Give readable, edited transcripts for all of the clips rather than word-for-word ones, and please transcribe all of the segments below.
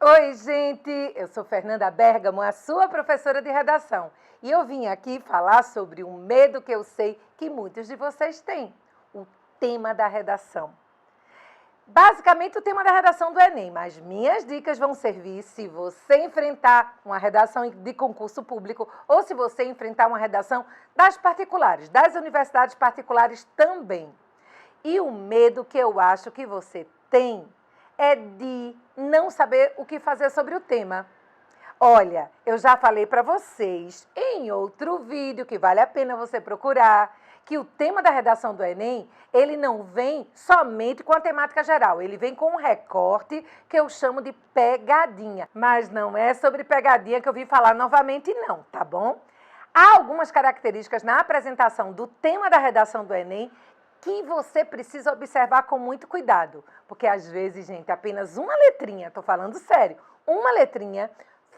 Oi, gente! Eu sou Fernanda Bergamo, a sua professora de redação. E eu vim aqui falar sobre um medo que eu sei que muitos de vocês têm: o tema da redação. Basicamente, o tema da redação do Enem, mas minhas dicas vão servir se você enfrentar uma redação de concurso público ou se você enfrentar uma redação das particulares, das universidades particulares também. E o medo que eu acho que você tem é de não saber o que fazer sobre o tema. Olha, eu já falei para vocês em outro vídeo que vale a pena você procurar, que o tema da redação do Enem, ele não vem somente com a temática geral, ele vem com um recorte que eu chamo de pegadinha. Mas não é sobre pegadinha que eu vim falar novamente não, tá bom? Há algumas características na apresentação do tema da redação do Enem que você precisa observar com muito cuidado. Porque às vezes, gente, apenas uma letrinha, estou falando sério, uma letrinha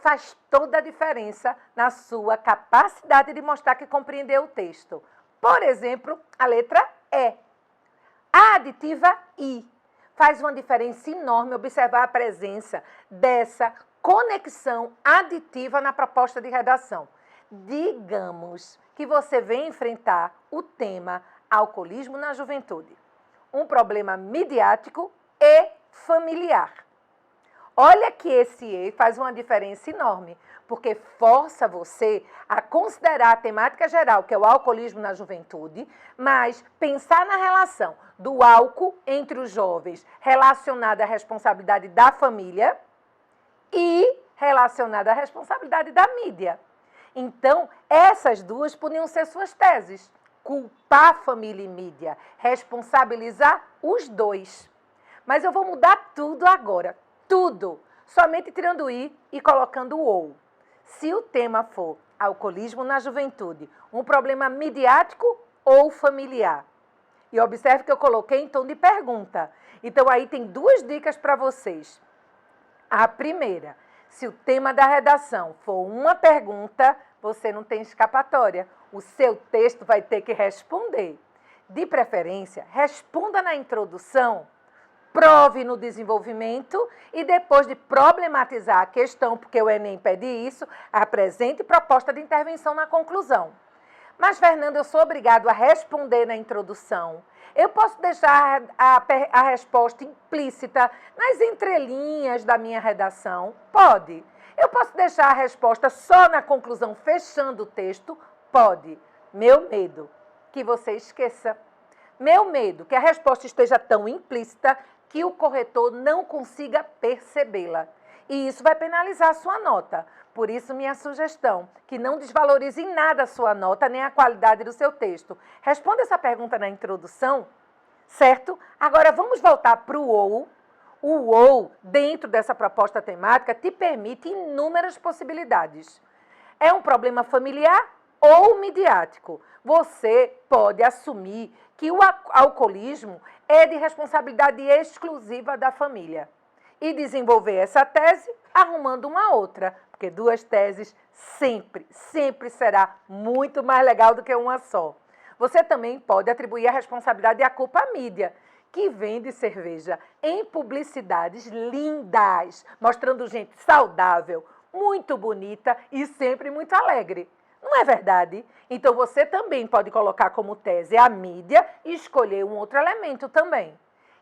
faz toda a diferença na sua capacidade de mostrar que compreendeu o texto. Por exemplo, a letra E. A aditiva I. Faz uma diferença enorme observar a presença dessa conexão aditiva na proposta de redação. Digamos que você vem enfrentar o tema alcoolismo na juventude. Um problema midiático e familiar. Olha que esse E faz uma diferença enorme, porque força você a considerar a temática geral, que é o alcoolismo na juventude, mas pensar na relação do álcool entre os jovens relacionada à responsabilidade da família e relacionada à responsabilidade da mídia. Então, essas duas podiam ser suas teses. Culpar família e mídia, responsabilizar os dois. Mas eu vou mudar tudo agora. Tudo, somente tirando o I e colocando o OU. Se o tema for alcoolismo na juventude, um problema midiático ou familiar. E observe que eu coloquei em tom de pergunta. Então aí tem duas dicas para vocês. A primeira, se o tema da redação for uma pergunta, você não tem escapatória. O seu texto vai ter que responder. De preferência, responda na introdução, prove no desenvolvimento e depois de problematizar a questão, porque o Enem pede isso, apresente proposta de intervenção na conclusão. Mas, Fernanda, eu sou obrigado a responder na introdução. Eu posso deixar a resposta implícita nas entrelinhas da minha redação? Pode. Eu posso deixar a resposta só na conclusão, fechando o texto? Pode. Meu medo, que você esqueça. Meu medo, que a resposta esteja tão implícita que o corretor não consiga percebê-la. E isso vai penalizar a sua nota. Por isso, minha sugestão, que não desvalorize em nada a sua nota, nem a qualidade do seu texto. Responda essa pergunta na introdução, certo? Agora, vamos voltar para o OU. O OU, dentro dessa proposta temática, te permite inúmeras possibilidades. É um problema familiar ou midiático? Você pode assumir que o alcoolismo é de responsabilidade exclusiva da família e desenvolver essa tese arrumando uma outra, porque duas teses sempre será muito mais legal do que uma só. Você também pode atribuir a responsabilidade e a culpa à mídia, que vende cerveja em publicidades lindas, mostrando gente saudável, muito bonita e sempre muito alegre. Não é verdade? Então você também pode colocar como tese a mídia e escolher um outro elemento também.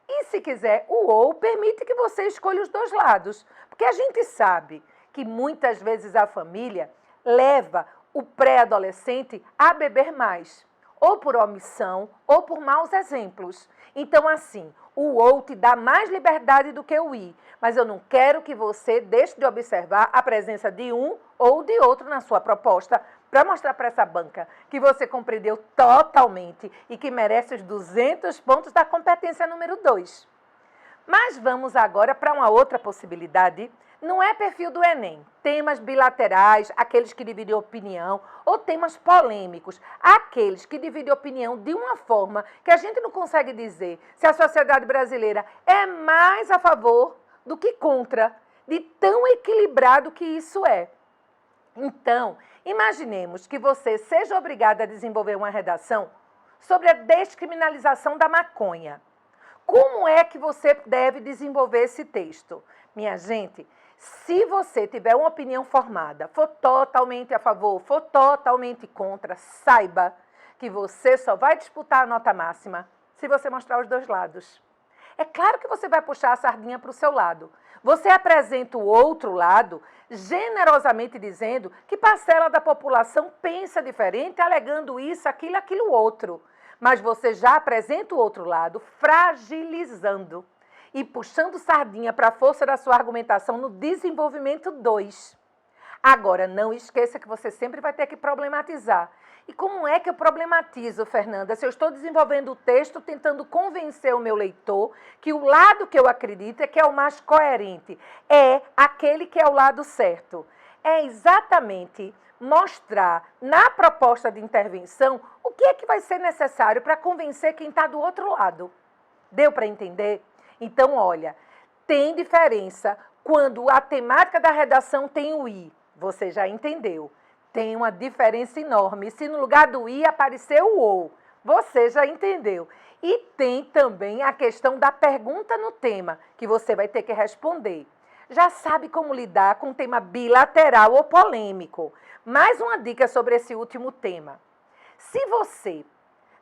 E se quiser, o OU permite que você escolha os dois lados. Porque a gente sabe que muitas vezes a família leva o pré-adolescente a beber mais. Ou por omissão, ou por maus exemplos. Então, assim, o OU te dá mais liberdade do que o I. Mas eu não quero que você deixe de observar a presença de um ou de outro na sua proposta, para mostrar para essa banca que você compreendeu totalmente e que merece os 200 pontos da competência número 2. Mas vamos agora para uma outra possibilidade. Não é perfil do Enem. Temas bilaterais, aqueles que dividem opinião, ou temas polêmicos, aqueles que dividem opinião de uma forma que a gente não consegue dizer se a sociedade brasileira é mais a favor do que contra, de tão equilibrado que isso é. Então, imaginemos que você seja obrigado a desenvolver uma redação sobre a descriminalização da maconha. Como é que você deve desenvolver esse texto? Minha gente, Se você tiver uma opinião formada, for totalmente a favor, for totalmente contra, saiba que você só vai disputar a nota máxima se você mostrar os dois lados. É claro que você vai puxar a sardinha para o seu lado. Você apresenta o outro lado, generosamente dizendo que parcela da população pensa diferente, alegando isso, aquilo outro. Mas você já apresenta o outro lado, fragilizando e puxando sardinha para a força da sua argumentação no desenvolvimento 2. Agora, não esqueça que você sempre vai ter que problematizar. E como é que eu problematizo, Fernanda? Se eu estou desenvolvendo o texto, tentando convencer o meu leitor que o lado que eu acredito é que é o mais coerente, é aquele que é o lado certo. É exatamente mostrar na proposta de intervenção o que é que vai ser necessário para convencer quem está do outro lado. Deu para entender? Então, olha, tem diferença quando a temática da redação tem o I. Você já entendeu. Tem uma diferença enorme. Se no lugar do I aparecer o OU, você já entendeu. E tem também a questão da pergunta no tema, que você vai ter que responder. Já sabe como lidar com um tema bilateral ou polêmico. Mais uma dica sobre esse último tema. Se você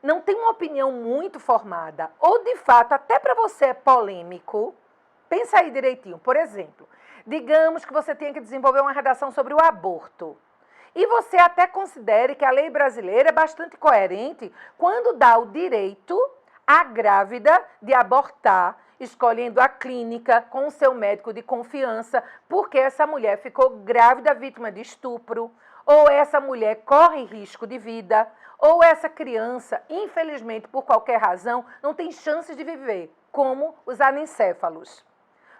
não tem uma opinião muito formada, ou de fato até para você é polêmico, pensa aí direitinho. Por exemplo, digamos que você tenha que desenvolver uma redação sobre o aborto. E você até considere que a lei brasileira é bastante coerente quando dá o direito à grávida de abortar, escolhendo a clínica com o seu médico de confiança, porque essa mulher ficou grávida vítima de estupro, ou essa mulher corre risco de vida, ou essa criança, infelizmente, por qualquer razão, não tem chances de viver, como os anencéfalos.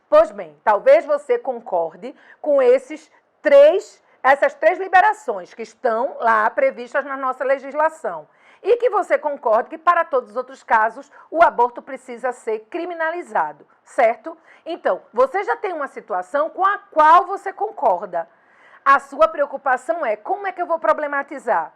Pois bem, talvez você concorde com essas três liberações que estão lá previstas na nossa legislação. E que você concorde que, para todos os outros casos, o aborto precisa ser criminalizado, certo? Então, você já tem uma situação com a qual você concorda. A sua preocupação é como é que eu vou problematizar?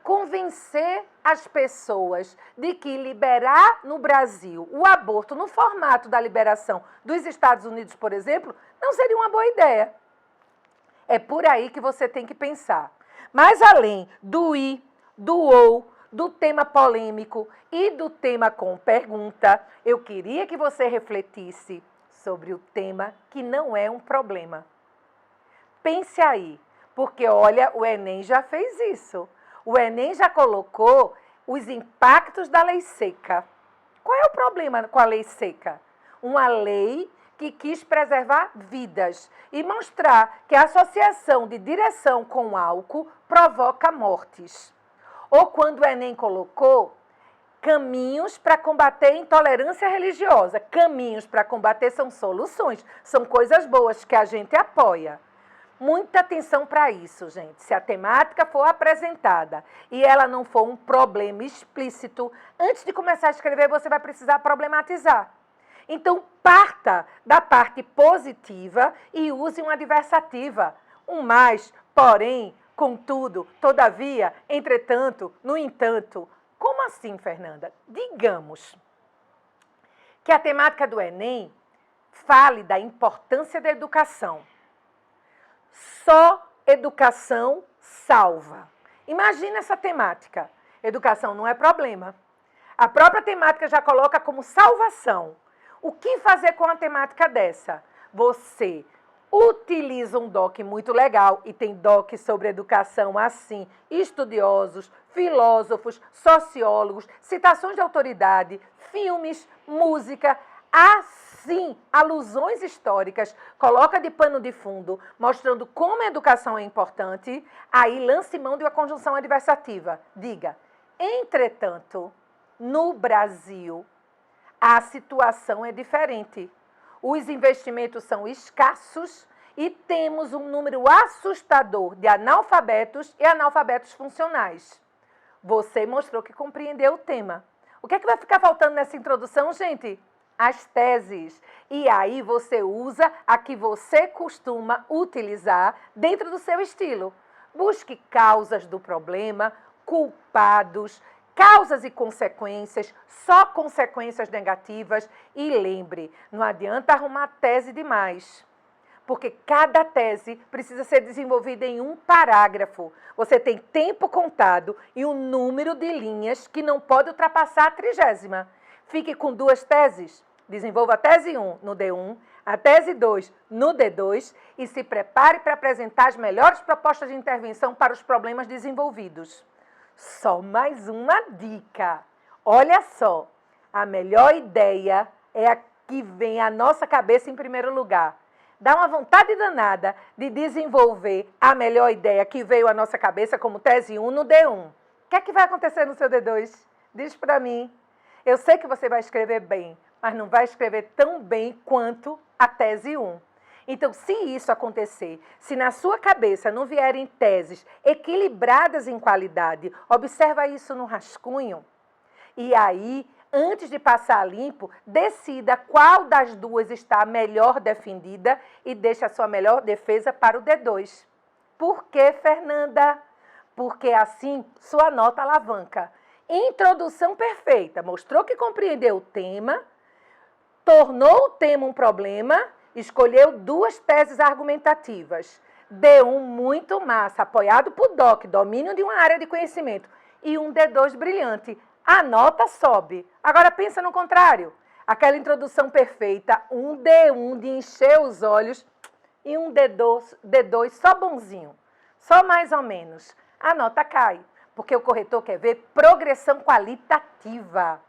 Convencer as pessoas de que liberar no Brasil o aborto no formato da liberação dos Estados Unidos, por exemplo, não seria uma boa ideia. É por aí que você tem que pensar. Mas além do I, do OU, do tema polêmico e do tema com pergunta, eu queria que você refletisse sobre o tema que não é um problema. Pense aí, porque olha, o Enem já fez isso. O Enem já colocou os impactos da lei seca. Qual é o problema com a lei seca? Uma lei que quis preservar vidas e mostrar que a associação de direção com álcool provoca mortes. Ou quando o Enem colocou caminhos para combater intolerância religiosa. Caminhos para combater são soluções, são coisas boas que a gente apoia. Muita atenção para isso, gente. Se a temática for apresentada e ela não for um problema explícito, antes de começar a escrever, você vai precisar problematizar. Então, parta da parte positiva e use uma adversativa. Um mais, porém, contudo, todavia, entretanto, no entanto. Como assim, Fernanda? Digamos que a temática do Enem fale da importância da educação. Só educação salva. Imagina essa temática. Educação não é problema. A própria temática já coloca como salvação. O que fazer com a temática dessa? Você utiliza um doc muito legal, e tem doc sobre educação assim, estudiosos, filósofos, sociólogos, citações de autoridade, filmes, música, assim, alusões históricas, coloca de pano de fundo, mostrando como a educação é importante, aí lance mão de uma conjunção adversativa. Diga, entretanto, no Brasil, a situação é diferente. Os investimentos são escassos e temos um número assustador de analfabetos e analfabetos funcionais. Você mostrou que compreendeu o tema. O que é que vai ficar faltando nessa introdução, gente? As teses. E aí você usa a que você costuma utilizar dentro do seu estilo. Busque causas do problema, culpados, causas e consequências, só consequências negativas. E lembre, não adianta arrumar tese demais. porque cada tese precisa ser desenvolvida em um parágrafo. Você tem tempo contado e um número de linhas que não pode ultrapassar a 30ª. Fique com 2 teses. Desenvolva a tese 1 no D1, a tese 2 no D2 e se prepare para apresentar as melhores propostas de intervenção para os problemas desenvolvidos. Só mais uma dica. Olha só, a melhor ideia é a que vem à nossa cabeça em primeiro lugar. Dá uma vontade danada de desenvolver a melhor ideia que veio à nossa cabeça como tese 1 no D1. O que é que vai acontecer no seu D2? Diz para mim. Eu sei que você vai escrever bem, mas não vai escrever tão bem quanto a tese 1. Então, se isso acontecer, se na sua cabeça não vierem teses equilibradas em qualidade, observa isso no rascunho. E aí, antes de passar limpo, decida qual das duas está melhor defendida e deixe a sua melhor defesa para o D2. Por que, Fernanda? Porque assim sua nota alavanca. Introdução perfeita, mostrou que compreendeu o tema, tornou o tema um problema, escolheu 2 teses argumentativas. D1 muito massa, apoiado por DOC, domínio de uma área de conhecimento, e um D2 brilhante. A nota sobe. Agora pensa no contrário. Aquela introdução perfeita, um D1 de encher os olhos e um D2 só bonzinho, só mais ou menos. A nota cai, porque o corretor quer ver progressão qualitativa.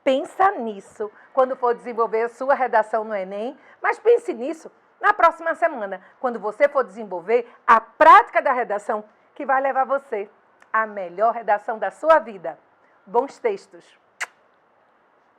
Pensa nisso quando for desenvolver a sua redação no Enem, mas pense nisso na próxima semana, quando você for desenvolver a prática da redação que vai levar você à melhor redação da sua vida. Bons textos!